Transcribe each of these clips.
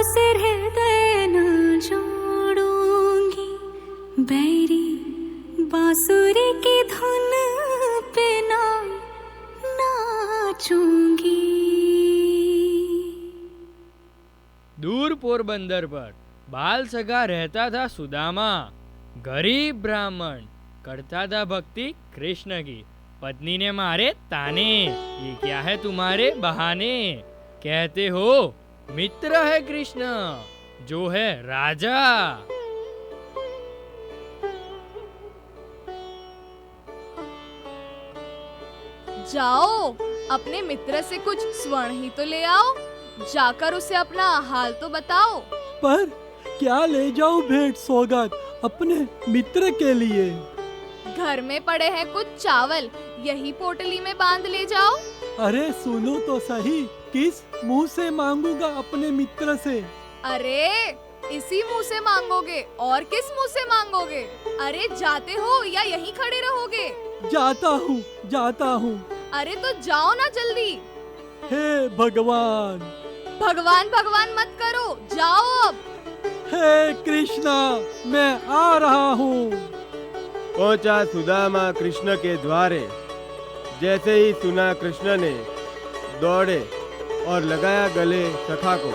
से हृदय न जोड़ूंगी, बैरी बांसुरी की धुन पे ना नाचूंगी। दूर पोरबंदर पर बाल सगा रहता था सुदामा। गरीब ब्राह्मण करता था भक्ति कृष्ण की। पत्नी ने मारे ताने, ये क्या है तुम्हारे बहाने। कहते हो मित्र है कृष्ण, जो है राजा। जाओ, अपने मित्र से कुछ स्वर्ण ही तो ले आओ। जाकर उसे अपना हाल तो बताओ। पर क्या ले जाऊं भेंट सौगात अपने मित्र के लिए? घर में पड़े हैं कुछ चावल, यही पोटली में बांध ले जाओ। अरे सुनो तो सही, किस मुंह से मांगूंगा अपने मित्र से? अरे इसी मुंह से मांगोगे और किस मुंह से मांगोगे? अरे जाते हो या यहीं खड़े रहोगे? जाता हूँ। अरे तो जाओ ना जल्दी। हे भगवान! भगवान भगवान मत करो, जाओ अब। हे कृष्णा, मैं आ रहा हूँ। पहुंचा सुदामा कृष्ण के द्वारे। जैसे ही सुना कृष्ण ने, दौड़े और लगाया गले सखा को।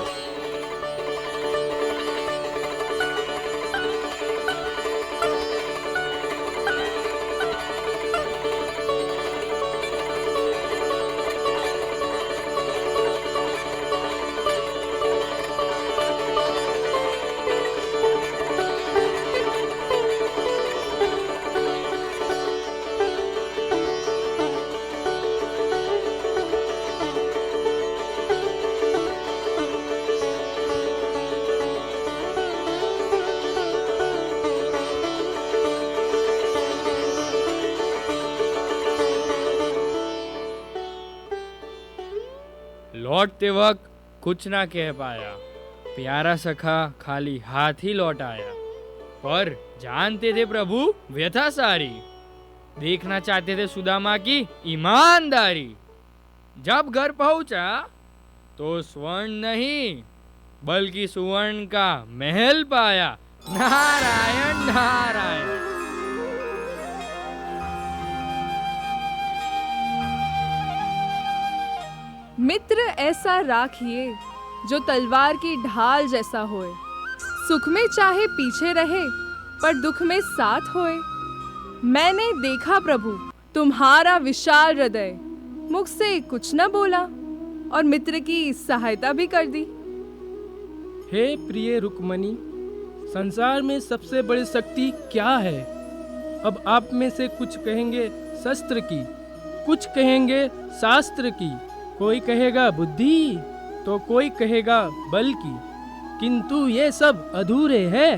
लौटते वक्त कुछ ना कह पाया। प्यारा सखा खाली हाथ ही लौट आया। पर जानते थे प्रभु व्यथा सारी। देखना चाहते थे सुदामा की ईमानदारी। जब घर पहुंचा तो स्वर्ण नहीं बल्कि सुवर्ण का महल पाया। नारायण नारायण। मित्र ऐसा राखिए जो तलवार की ढाल जैसा होए। सुख में चाहे पीछे रहे पर दुख में साथ होए। मैंने देखा प्रभु तुम्हारा विशाल हृदय, मुख से कुछ न बोला और मित्र की सहायता भी कर दी। हे प्रिय रुक्मणी, संसार में सबसे बड़ी शक्ति क्या है? अब आप में से कुछ कहेंगे शस्त्र की, कुछ कहेंगे शास्त्र की, कोई कहेगा बुद्धि तो कोई कहेगा बल की, किंतु ये सब अधूरे हैं।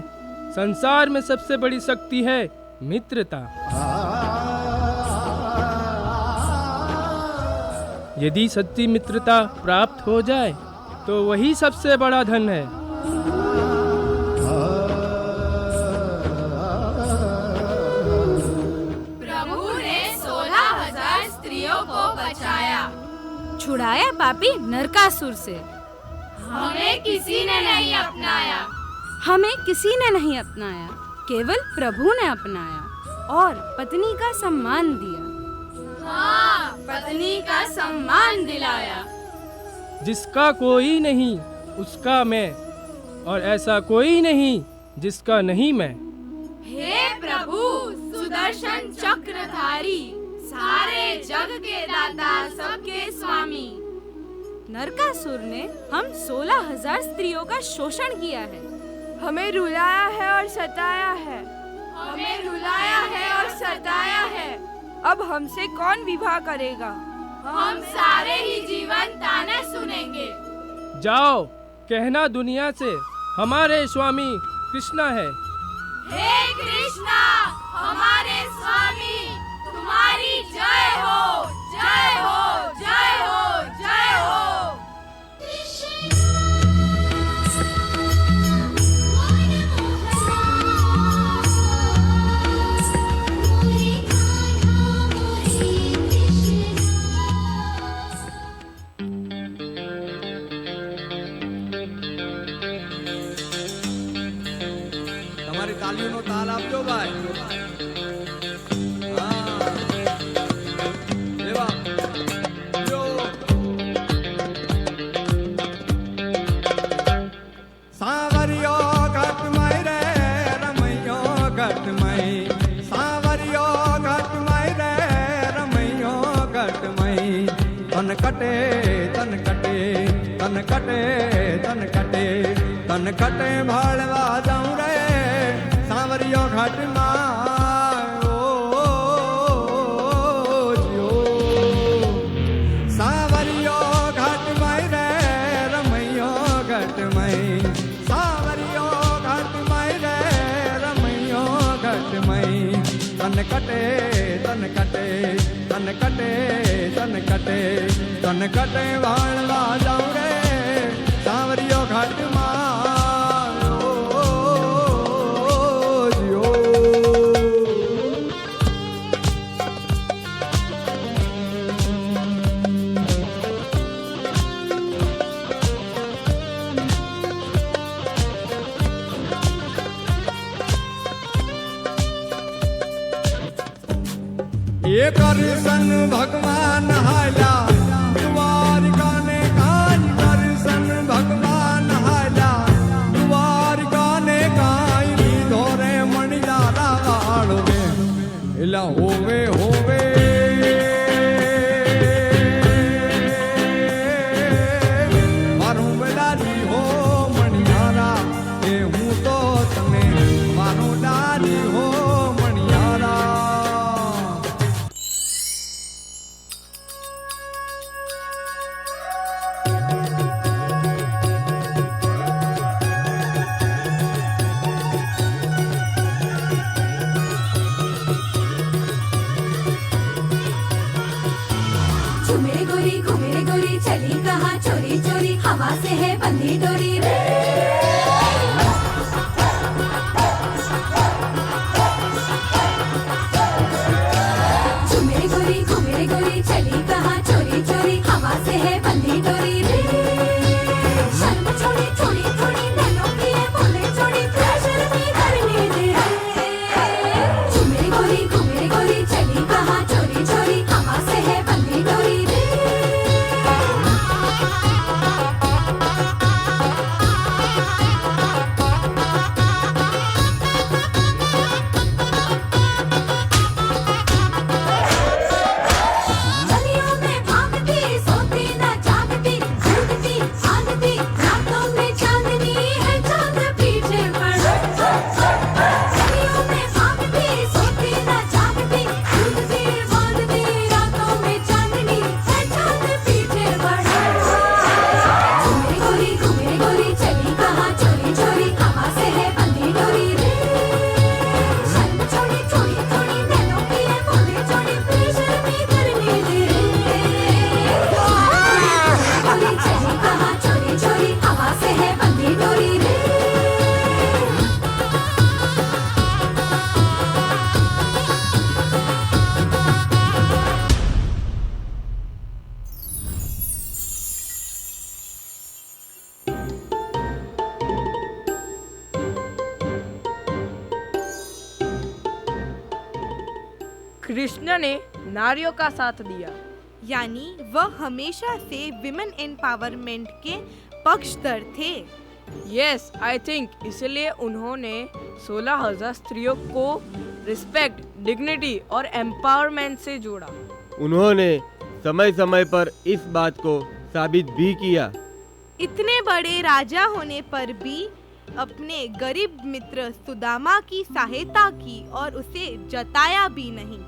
संसार में सबसे बड़ी शक्ति है मित्रता। यदि सच्ची मित्रता प्राप्त हो जाए तो वही सबसे बड़ा धन है। प्रभु ने 16,000 स्त्रियों को बचाया, छुड़ाया पापी नरकासुर से। हमें किसी ने नहीं अपनाया। हमें किसी ने नहीं अपनाया, केवल प्रभु ने अपनाया और पत्नी का सम्मान दिया। हाँ, पत्नी का सम्मान दिलाया। जिसका कोई नहीं उसका मैं, और ऐसा कोई नहीं जिसका नहीं मैं। हे प्रभु सुदर्शन चक्रधारी, सारे जग के दाता, सबके स्वामी। नरकासुर ने हम 16,000 स्त्रियों का शोषण किया है। हमें रुलाया है और सताया है। हमें रुलाया है और सताया है। अब हमसे कौन विवाह करेगा? हम सारे ही जीवन ताने सुनेंगे। जाओ, कहना दुनिया से हमारे स्वामी कृष्णा है। हे कृष्णा, हमारे स्वामी, तुम्हारी जय हो, जय हो, जय हो, जय हो। તાલીઓનો તાલ આપજો ભાઈ. હા. એવા. જો. સાવરિયો ઘટમય રે રમૈયો ઘટમય. સાવરિયો ઘટમય રે રમૈયો ઘટમય. તન કટે તન કટે તન કટે તન કટે તન કટે ભાળવા જાઉં રે સાવરિયો ઘાટમાં. ઓ જીઓ સાવરિયો ઘાટમાં રે રમૈયો ઘાટમય. સાવરિયો ઘાટમાં રે રમૈયો ઘાટમય. તન કટે તન કટે તન કટે તન કટે તન કટે વાળવા જાઉં રે સાવરિયો ઘાટમાં. ઓ જીઓ ये करसन भगवान हाल्या द्वारिका ने काज. करसन भगवान हाल्या द्वारिका ने काई. धोरे मणियारा वाळो वे एला होवे होवे. मारू बेलारी हो मणियारा ए हूँ तो तने मारू लारी हो मणियारा. झूमे गोरी घूमे गोरी चली कहाँ चोरी चोरी हवा से है बंधी डोरी रे. झूमे गोरी घूमे गोरी चली कहाँ चोरी चोरी हवा से है बंधी डोरी रे. शर्म छोड़ी थोड़ी थोड़ी नैनों की है बोले छोड़ी प्रेशर भी करने दे. झूमे गोरी घूमे गोरी चली कहाँ चोरी चोरी हवा से है बंधी डोरी रे. गलियों में भागती सोती न जागती झूठती भागती रातों में चांदनी है चांद पीछे पड़ा. गलियों में भागती सोती न जागती झूठती भागती रातों में चांदनी है चांद पीछे पड़ा. घूमे गोरी चली कहाँ चोरी चोरी हवा से है बंधी डोरी रे. शर्म छोड़ी थोड़ी थोड़ी नैनों की है बोले छोड़ी प्रेशर भी करने दे. गोरी चली कहाँ चोरी चोरी हवा से है बंधी डोरी रे. कृष्ण ने नारियों का साथ दिया. यानी वह हमेशा से विमेन एम्पावरमेंट के पक्षधर थे. यस आई थिंक इसलिए उन्होंने 16,000 स्त्रियों को रिस्पेक्ट डिग्निटी और एम्पावरमेंट से जोड़ा. उन्होंने समय समय पर इस बात को साबित भी किया. इतने बड़े राजा होने पर भी अपने गरीब मित्र सुदामा की सहायता की और उसे जताया भी नहीं.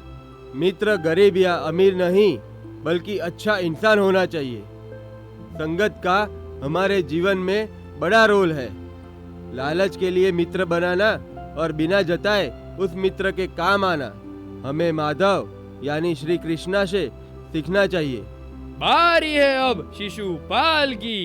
मित्र गरीब या अमीर नहीं बल्कि अच्छा इंसान होना चाहिए. संगत का हमारे जीवन में बड़ा रोल है. लालच के लिए मित्र बनाना और बिना जताए उस मित्र के काम आना हमें माधव यानी श्री कृष्णा से सीखना चाहिए. बारी है अब शिशुपाल की.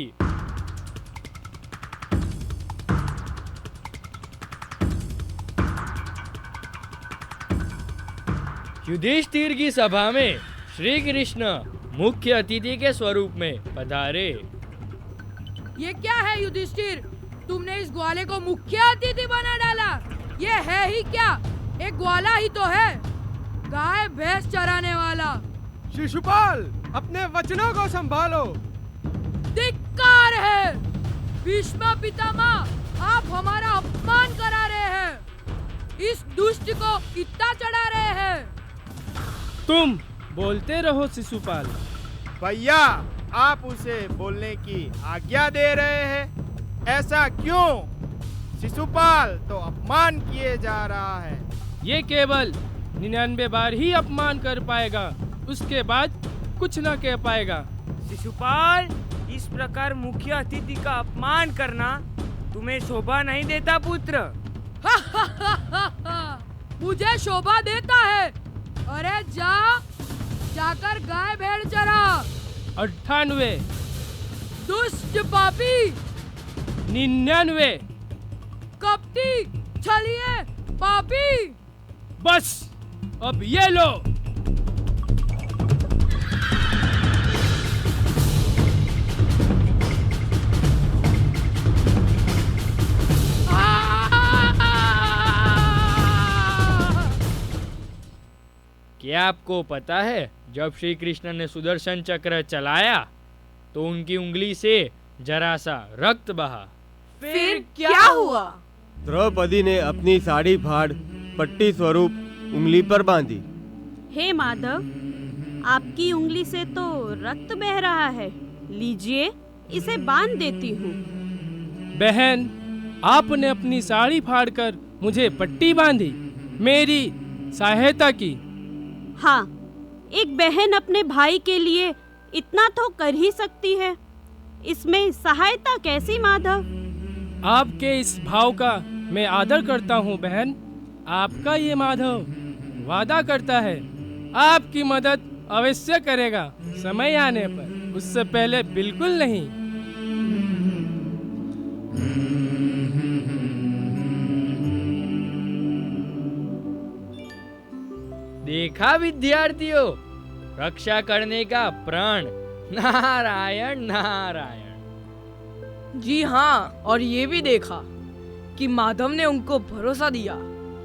युधिष्ठिर की सभा में श्री कृष्ण मुख्य अतिथि के स्वरूप में पधारे. ये क्या है युधिष्ठिर, तुमने इस ग्वाले को मुख्य अतिथि बना डाला. ये है ही क्या, एक ग्वाला ही तो है, गाय भैंस चराने वाला। शिशुपाल, अपने वचनों को संभालो। धिक्कार है भीष्म पितामह, आप हमारा अपमान करा रहे हैं, इस दुष्ट को इतना चढ़ा रहे हैं। तुम बोलते रहो शिशुपाल। भैया, आप उसे बोलने की आज्ञा दे रहे हैं, ऐसा क्यों? शिशुपाल तो अपमान किए जा रहा है। ये केवल 99 बार ही अपमान कर पाएगा, उसके बाद कुछ न कह पाएगा। शिशुपाल, इस प्रकार मुख्य अतिथि का अपमान करना तुम्हें शोभा नहीं देता पुत्र। मुझे शोभा देता है। अरे जाकर गाय भेड़ चरा। 98, दुष्ट पापी, 99, कपटी, छलिए, पापी। बस अब ये लो। क्या आपको पता है, जब श्री कृष्ण ने सुदर्शन चक्र चलाया तो उनकी उंगली से जरा सा रक्त बहा। फिर क्या हुआ? द्रौपदी ने अपनी साड़ी फाड़ पट्टी स्वरूप उंगली पर बांधी। हे माधव, आपकी उंगली से तो रक्त बह रहा है, लीजिए इसे बांध देती हूँ। बहन, आपने अपनी साड़ी फाड़कर मुझे पट्टी बांधी, मेरी सहायता की। हाँ, एक बहन अपने भाई के लिए इतना तो कर ही सकती है, इसमें सहायता कैसी माधव? आपके इस भाव का मैं आदर करता हूँ बहन। आपका ये माधव वादा करता है आपकी मदद अवश्य करेगा, समय आने पर, उससे पहले बिल्कुल नहीं। देखा विद्यार्थियों, रक्षा करने का प्रण। नारायण नारायण। जी हाँ, और ये भी देखा कि माधव ने उनको भरोसा दिया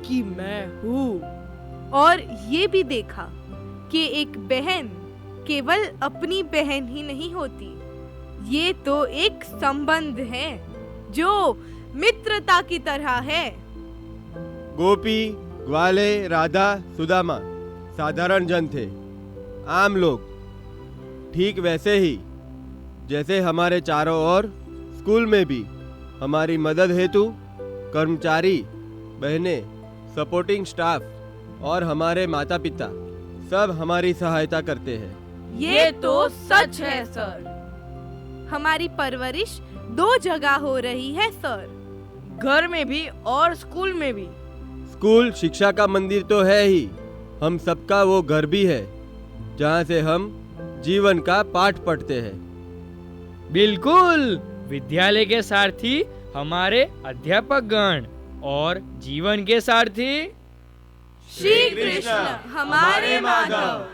कि मैं हूँ। और ये भी देखा कि एक बहन केवल अपनी बहन ही नहीं होती, ये तो एक संबंध है जो मित्रता की तरह है। गोपी, ग्वाले, राधा, सुदामा साधारण जन थे, आम लोग, ठीक वैसे ही जैसे हमारे चारों ओर स्कूल में भी हमारी मदद हेतु कर्मचारी, बहनें, सपोर्टिंग स्टाफ और हमारे माता पिता सब हमारी सहायता करते हैं। ये तो सच है सर। हमारी परवरिश 2 जगह हो रही है सर, घर में भी और स्कूल में भी। स्कूल शिक्षा का मंदिर तो है ही, हम सबका वो घर भी है जहाँ से हम जीवन का पाठ पढ़ते हैं। बिल्कुल, विद्यालय के सारथी हमारे अध्यापक गण और जीवन के सारथी श्री कृष्ण हमारे माधव।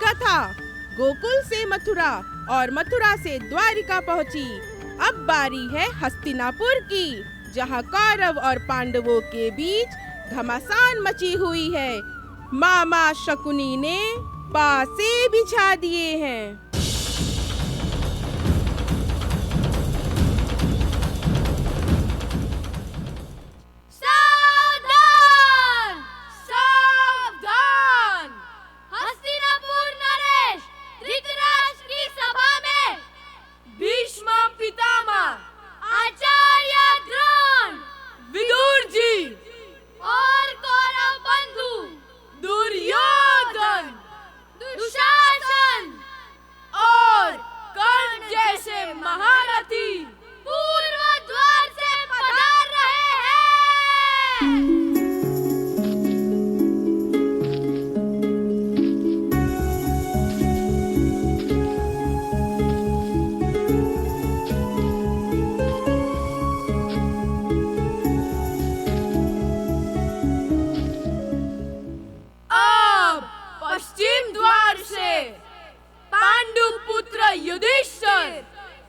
कथा गोकुल से मथुरा और मथुरा से द्वारिका पहुंची। अब बारी है हस्तिनापुर की, जहां कौरव और पांडवों के बीच घमासान मची हुई है। मामा शकुनी ने पासे बिछा दिए हैं। सावधान! सावधान! हस्तिनापुर नरेश, धृतराष्ट्र की सभा में भीष्म पितामह, आचार्य द्रोण, विदुर जी और कौरव बंधु दुर्योधन, दुशासन, युधिष्ठिर,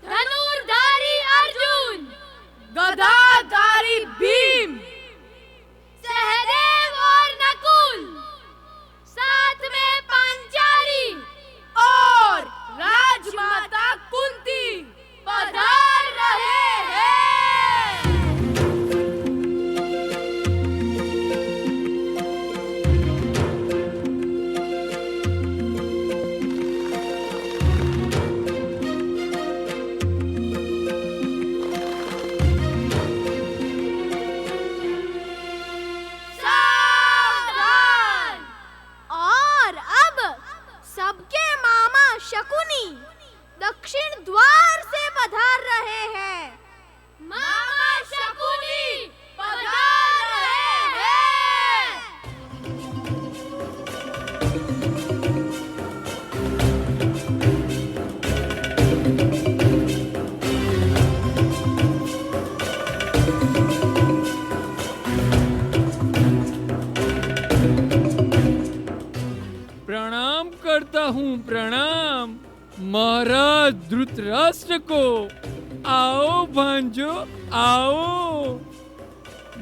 धनुर्धारी अर्जुन, गदाधारी भीम, सहदेव और नकुल, साथ में पांचाली और राजमाता कुंती पधार रहे हैं। सावधान! और अब सबके मामा शकुनी दक्षिण द्वार से पधार रहे हैं। मामा शकुनी पधार रहे हैं। प्रणाम करता हूँ, प्रणाम महाराज धृतराष्ट्र को। आओ भांजो, आओ।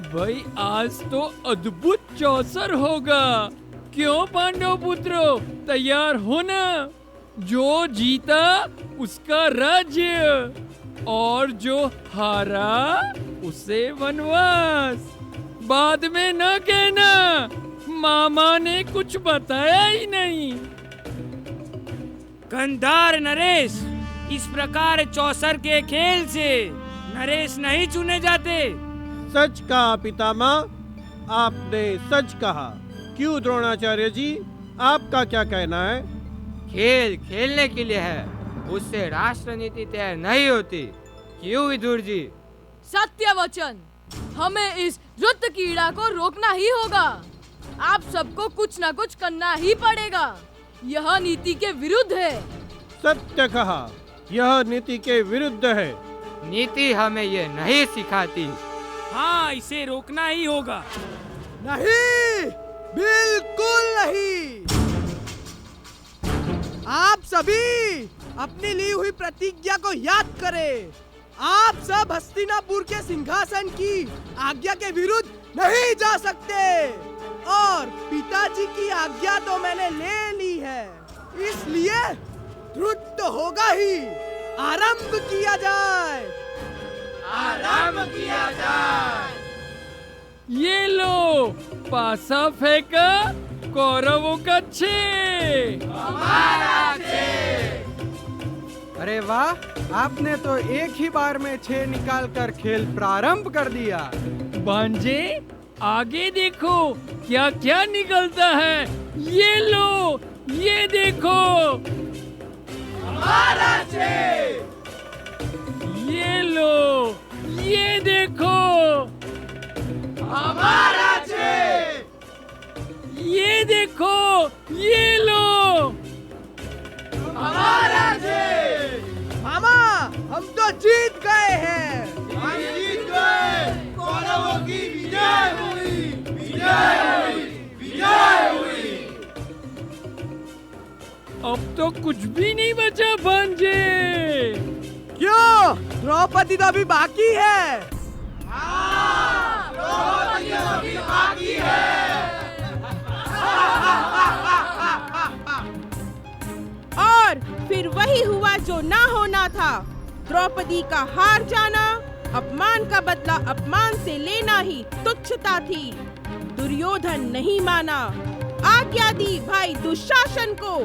भाई आज तो अद्भुत चौसर होगा। क्यों पांडव पुत्रों, तैयार हो ना? जो जीता उसका राज्य और जो हारा उसे वनवास। बाद में न कहना मामा ने कुछ बताया ही नहीं। गंधार नरेश, इस प्रकार चौसर के खेल से नरेश नहीं चुने जाते। सच कहा पितामह, आपने सच कहा। क्यों द्रोणाचार्य जी, आपका क्या कहना है? खेल खेलने के लिए है, उससे राष्ट्र नीति तैयार नहीं होती। क्यों विदुर जी? सत्य वचन, हमें इस रुद्र कीड़ा को रोकना ही होगा। आप सबको कुछ न कुछ करना ही पड़ेगा। यह नीति के विरुद्ध है। सत्य कहा, यह नीति के विरुद्ध है। नीति हमें ये नहीं सिखाती। हाँ, इसे रोकना ही होगा। नहीं, बिल्कुल नहीं। आप सभी अपनी ली हुई प्रतिज्ञा को याद करें। आप सब हस्तिनापुर के सिंहासन की आज्ञा के विरुद्ध नहीं जा सकते और पिताजी की आज्ञा तो मैंने ले ली है, इसलिए द्रुत तो होगा ही। आरंभ किया जाए। आरंभ किया जाए। ये लो, पासा फेंका कौरवों का छे। हमारा छे। अरे वाह, आपने तो एक ही बार में 6 निकालकर खेल प्रारंभ कर दिया। भांजे, आगे देखो क्या क्या निकलता है। ये लो, ये देखो। हमारा छे। ये लो, ये देखो। हमारा छे। ये देखो, ये लो। हमारा छे। मामा, हम तो जीत गए हैं। हम जीत गए। कौरवों की विजय हुई, विजय हुई, विजय हुई। अब तो कुछ भी नहीं बचा भांजे। क्यों? द्रौपदी तो अभी बाकी है। द्रौपदी अभी बाकी है। और फिर वही हुआ जो ना होना था। द्रौपदी का हार जाना, अपमान का बदला अपमान से लेना ही तुच्छता थी। दुर्योधन नहीं माना, आज्ञा दी भाई दुशासन को।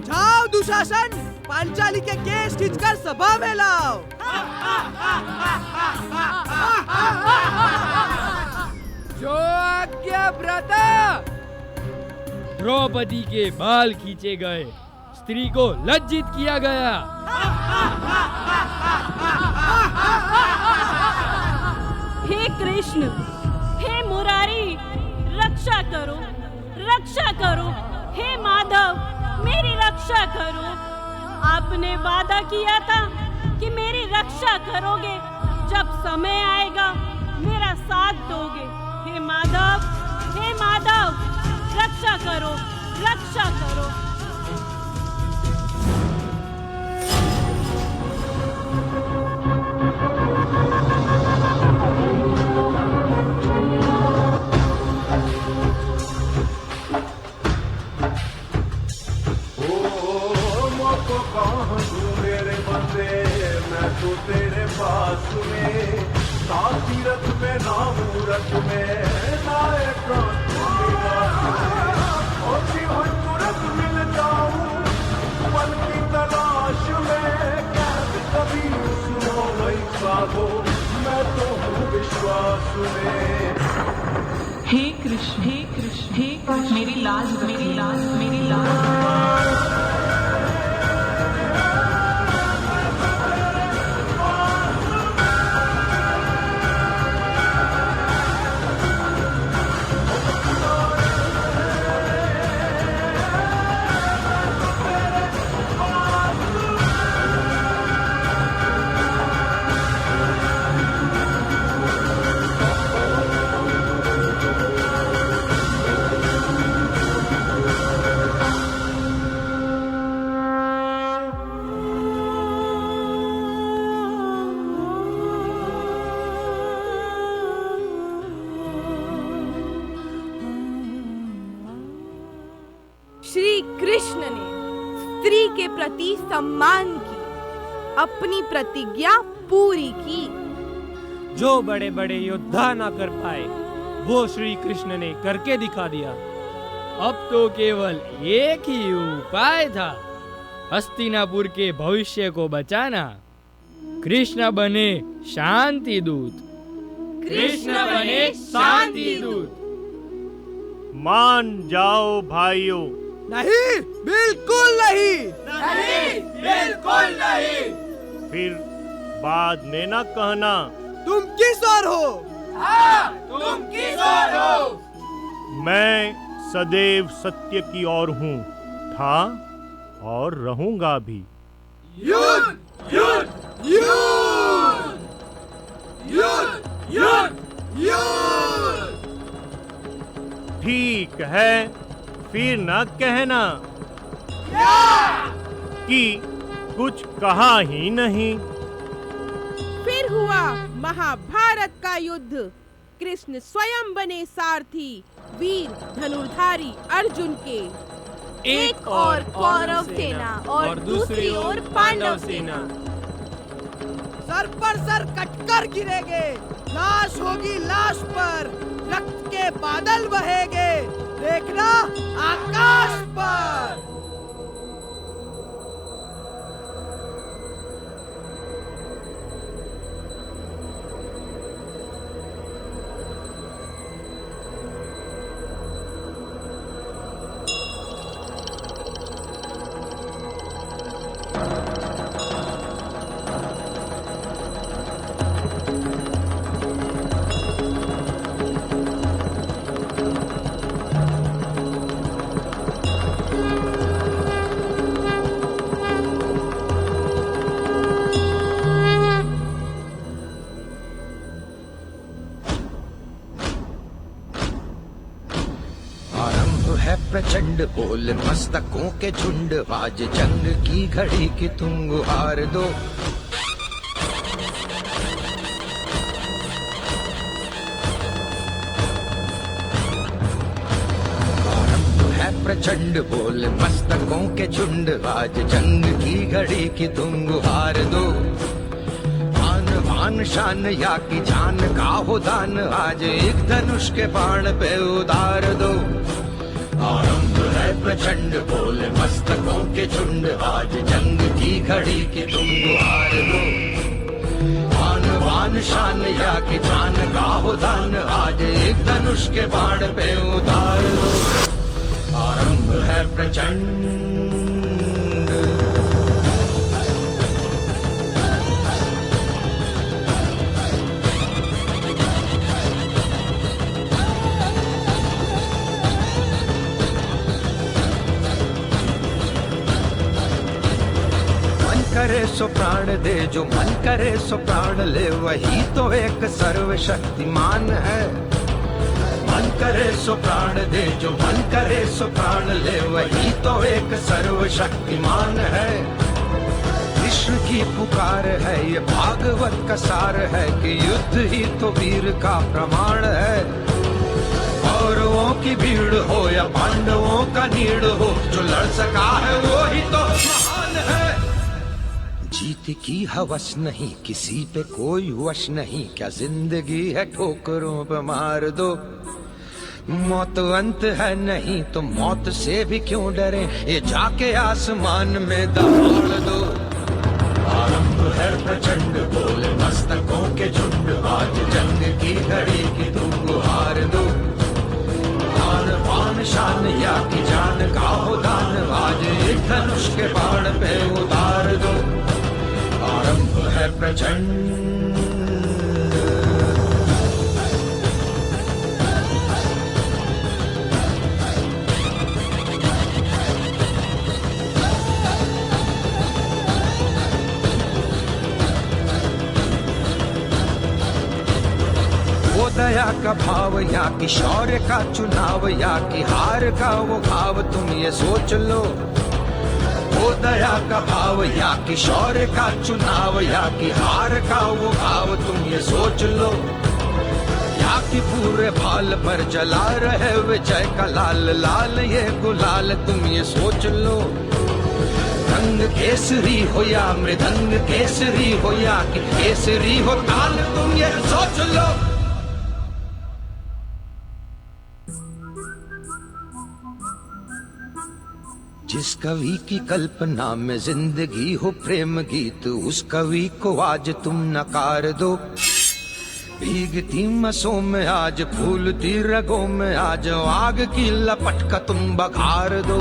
जाओ दुशासन, पांचाली के केस खींचकर सभा में लाओ। जो आज्ञा भ्राता। द्रौपदी के बाल खींचे गए, स्त्री को लज्जित किया गया। हे कृष्ण, हे मुरारी, रक्षा करो, रक्षा करो। हे माधव, मेरी रक्षा करो। आपने वादा किया था कि मेरी रक्षा करोगे, जब समय आएगा मेरा साथ दोगे। हे माधव, हे माधव, रक्षा करो, रक्षा करो। कृष्ण हे कृष्ण हे कृष्ण मेरी लाज मेरी लाज मेरी लाज। श्री कृष्ण ने स्त्री के प्रति सम्मान की अपनी प्रतिज्ञा पूरी की। जो बड़े बड़े योद्धा ना कर पाए वो श्री कृष्ण ने करके दिखा दिया। अब तो केवल एक ही उपाय था, हस्तिनापुर के भविष्य को बचाना। कृष्ण बने शांति दूत। कृष्ण बने शांति दूत। मान जाओ भाइयों। नहीं, बिल्कुल नहीं। नहीं, बिल्कुल नहीं। फिर बाद में ना कहना तुम किस ओर हो? हाँ, तुम किस ओर हो? मैं सदैव सत्य की ओर हूँ, था और रहूंगा भी। युद्ध, युद्ध, युद्ध, युद्ध, युद्ध, युद्ध। ठीक है, फिर ना कहना कि कुछ कहा ही नहीं। फिर हुआ महाभारत का युद्ध। कृष्ण स्वयं बने सारथी वीर धनुर्धारी अर्जुन के। एक और कौरव सेना और दूसरी ओर पांडव सेना। सर पर सर कटकर गिरेंगे, लाश होगी लाश पर, रक्त के बादल बहेंगे, देखना आकाश पर। प्रचंड बोल मस्तकों के झुंड, आज जंग की घड़ी की तुम गुहार दो। आरंभ है प्रचंड बोल मस्तकों के झुंड, आज जंग की घड़ी की तुम गुहार दो। आन बान शान या की जान का हो दान, आज एक धनुष के बाण पे उतार दो। आरंभ है प्रचंड बोल मस्तकों के झुंड, आज जंग की घड़ी की तुम गुहार दो। आन बान शान या कि जान का हो दान, आज एक धनुष के बाण पे उतार दो। आरंभ है प्रचंड। करे सो प्राण दे, जो मन करे सो प्राण ले, वही तो एक सर्वशक्तिमान है। मन करे सो प्राण दे, जो मन करे सो प्राण ले, वही तो एक सर्वशक्तिमान है। कृष्ण की पुकार है, ये भागवत का सार है कि युद्ध ही तो वीर का प्रमाण है। कौरवों की भीड़ हो या पांडवों का नीड़ हो, जो लड़ सका है वो ही तो महान है। जीत की हवस नहीं, किसी पे कोई वश नहीं, क्या जिंदगी है ठोकरों पे मार दो। मौत अंत है नहीं तो मौत से भी क्यों डरे, ये जाके आसमान में दहाड़ दो। आरंभ है प्रचंड बोल मस्तकों के झुंड, आज जंग की घड़ी की तुम गुहार दो। बान शान या की जान का हो दान, आज एक धनुष के बाण पे उतार दो। आरंभ है प्रचंड। दया का भाव या कि शौर्य का चुनाव, या कि हार का वो भाव, तुम ये सोच लो। वो दया का भाव या कि शौर्य का चुनाव, या कि हार का वो भाव, तुम ये सोच लो। या कि पूरे भाल पर जला रहे विजय का लाल लाल ये गुलाल, तुम ये सोच लो। रंग केसरी हो या मृदंग केसरी हो, या कि केसरी हो ताल, तुम ये सोच लो। जिस कवि की कल्पना में जिंदगी हो प्रेम गीत, उस कवि को आज तुम नकार दो। भीगती मसों में आज फूलती रगों में आज आग की लपट का तुम बघार दो।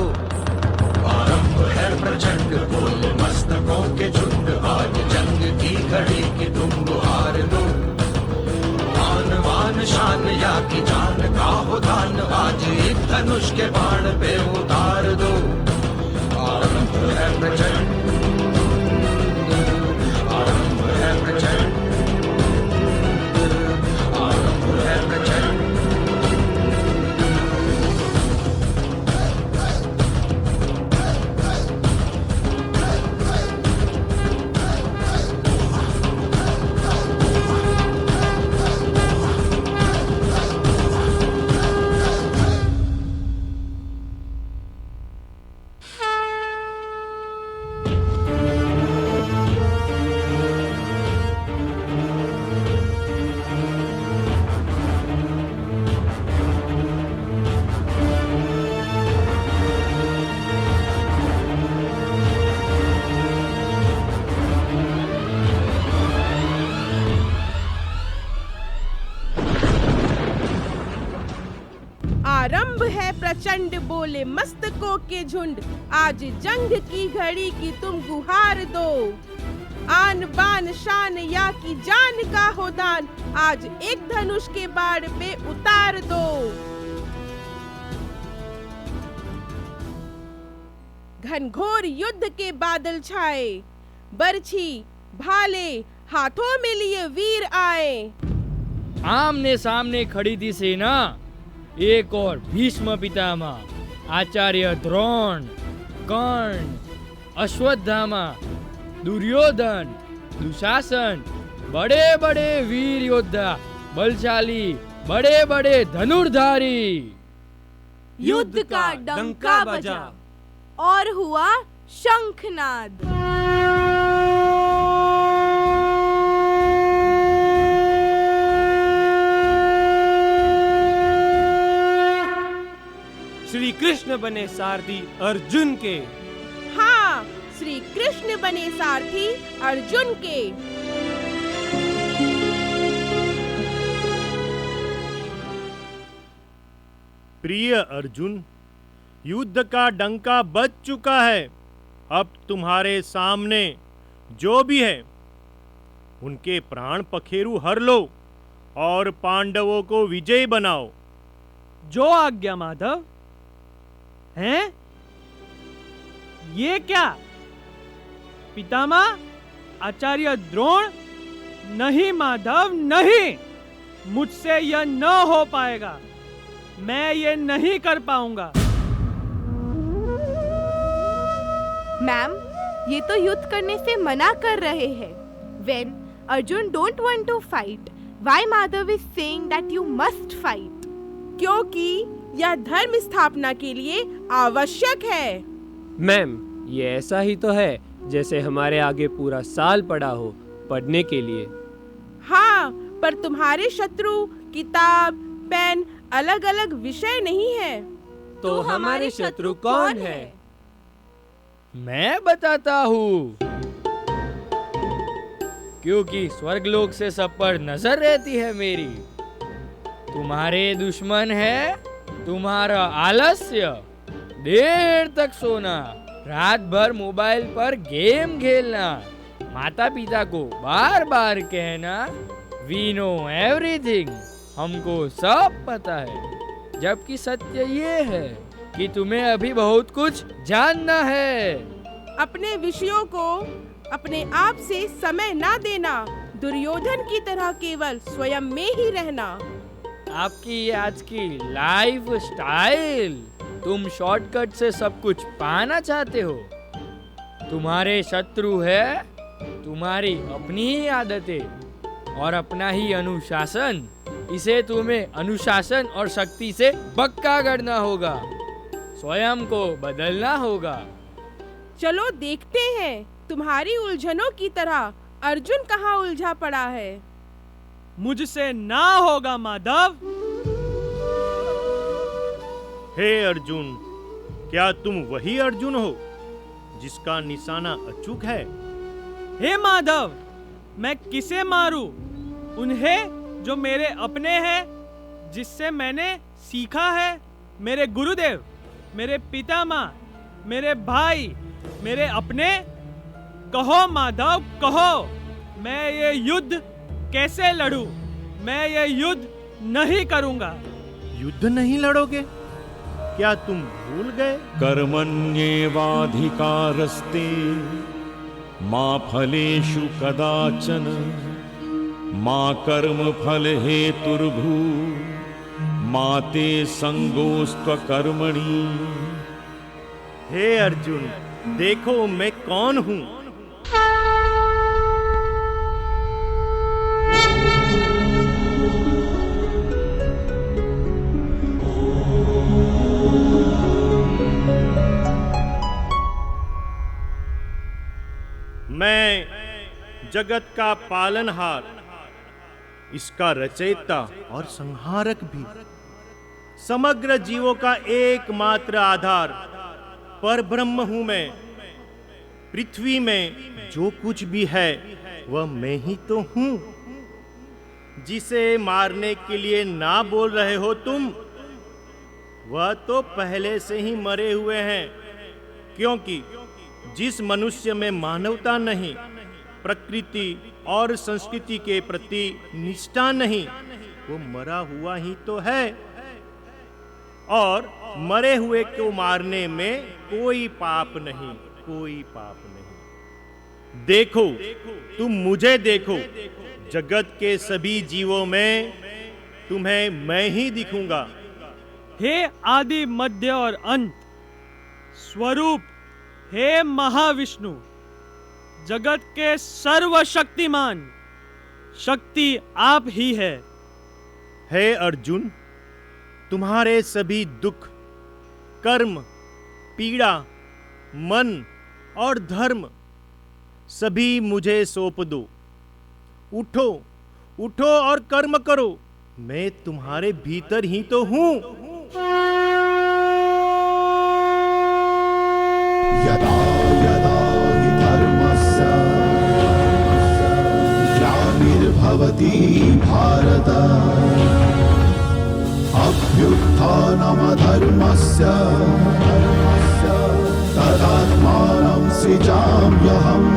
आरंभ है प्रचंड बोल मस्तकों के झुंड, आज जंग की घड़ी की तुम गुहार दो। आन बान शान या की जान का हो दान, आज एक धनुष के बाण पे उतार दो। आरंभ है प्रचंड, आरंभ है प्रचंड, आरंभ है प्रचंड। आरंभ है प्रचंड बोले मस्तकों के झुंड, आज जंग की घड़ी की तुम गुहार दो। आन बान शान या की जान का हो दान, आज एक धनुष के बाण पे उतार दो। घनघोर युद्ध के बादल छाए, बरछी भाले हाथों में लिए वीर आए। आमने सामने खड़ी थी सेना, एक और भीष्म पितामह, आचार्य द्रोण, कर्ण, अश्वत्थामा, दुर्योधन, दुशासन, बड़े बड़े वीर योद्धा, बलशाली, बड़े बड़े धनुर्धारी। युद्ध का डंका बजा और हुआ शंखनाद। श्री कृष्ण बने सारथी अर्जुन के। हाँ, श्री कृष्ण बने सारथी अर्जुन के। प्रिय अर्जुन, युद्ध का डंका बज चुका है। अब तुम्हारे सामने जो भी है उनके प्राण पखेरु हर लो और पांडवों को विजयी बनाओ। जो आज्ञा माधव। हैं? ये क्या? पितामह, आचार्य द्रोण? नहीं माधव, नहीं, मुझसे यह न हो पाएगा। मैं ये नहीं कर पाऊंगा। मैम, ये तो युद्ध करने से मना कर रहे हैं। When Arjun don't want to fight, why Madhav is saying that you must fight? क्योंकि यह धर्म स्थापना के लिए आवश्यक है। मैम, ये ऐसा ही तो है जैसे हमारे आगे पूरा साल पड़ा हो पढ़ने के लिए। हाँ, पर तुम्हारे शत्रु किताब, पेन अलग अलग विषय नहीं है। तो हमारे शत्रु कौन है? मैं बताता हूँ। क्योंकि स्वर्गलोक से सब पर नजर रहती है मेरी। तुम्हारे दुश्मन है तुम्हारा आलस्य, देर तक सोना, रात भर मोबाइल पर गेम खेलना, माता पिता को बार बार कहना वी नो एवरीथिंग, हमको सब पता है, जबकि सत्य ये है कि तुम्हें अभी बहुत कुछ जानना है। अपने विषयों को अपने आप से समय ना देना, दुर्योधन की तरह केवल स्वयं में ही रहना। आपकी ये आज की लाइफ स्टाइल, तुम शॉर्टकट से सब कुछ पाना चाहते हो। तुम्हारे शत्रु है तुम्हारी अपनी ही आदतें और अपना ही अनुशासन। इसे तुम्हें अनुशासन और शक्ति से पक्का करना होगा, स्वयं को बदलना होगा। चलो देखते हैं तुम्हारी उलझनों की तरह अर्जुन कहाँ उलझा पड़ा है। मुझसे ना होगा माधव। हे अर्जुन, क्या तुम वही अर्जुन हो जिसका निशाना अचूक है? हे माधव, मैं किसे मारूं? उन्हें जो मेरे अपने हैं, जिससे मैंने सीखा है, मेरे गुरुदेव, मेरे पितामह, मेरे भाई, मेरे अपने। कहो माधव कहो, मैं ये युद्ध कैसे लड़ूं? मैं ये युद्ध नहीं करूंगा। युद्ध नहीं लड़ोगे? क्या तुम भूल गए? कर्मण्येवाधिकारस्ते मा फलेषु कदाचन मा कर्म फल हेतुर्भू मा ते संगोस्त्वकर्मणि। हे अर्जुन, देखो मैं कौन हूँ। मैं जगत का पालनहार, इसका रचयिता और संहारक भी, समग्र जीवों का एकमात्र आधार पर ब्रह्म हूं मैं। पृथ्वी में जो कुछ भी है वह मैं ही तो हूं। जिसे मारने के लिए ना बोल रहे हो तुम, वह तो पहले से ही मरे हुए हैं, क्योंकि जिस मनुष्य में मानवता नहीं, प्रकृति और संस्कृति के प्रति निष्ठा नहीं, वो मरा हुआ ही तो है। और मरे हुए को मारने में कोई पाप नहीं, कोई पाप नहीं। देखो, तुम मुझे देखो, जगत के सभी जीवों में तुम्हें मैं ही दिखूंगा। हे आदि मध्य और अंत स्वरूप, हे महाविष्णु, जगत के सर्वशक्तिमान, शक्ति आप ही है। हे अर्जुन, तुम्हारे सभी दुख, कर्म, पीड़ा, मन और धर्म सभी मुझे सौंप दो। उठो, उठो और कर्म करो, मैं तुम्हारे भीतर ही तो हूं। यदा यदा हि धर्मस्य ग्लानिर्भवति भारत अभ्युत्थानमधर्मस्य तदात्मानं सृजाम्यहम्।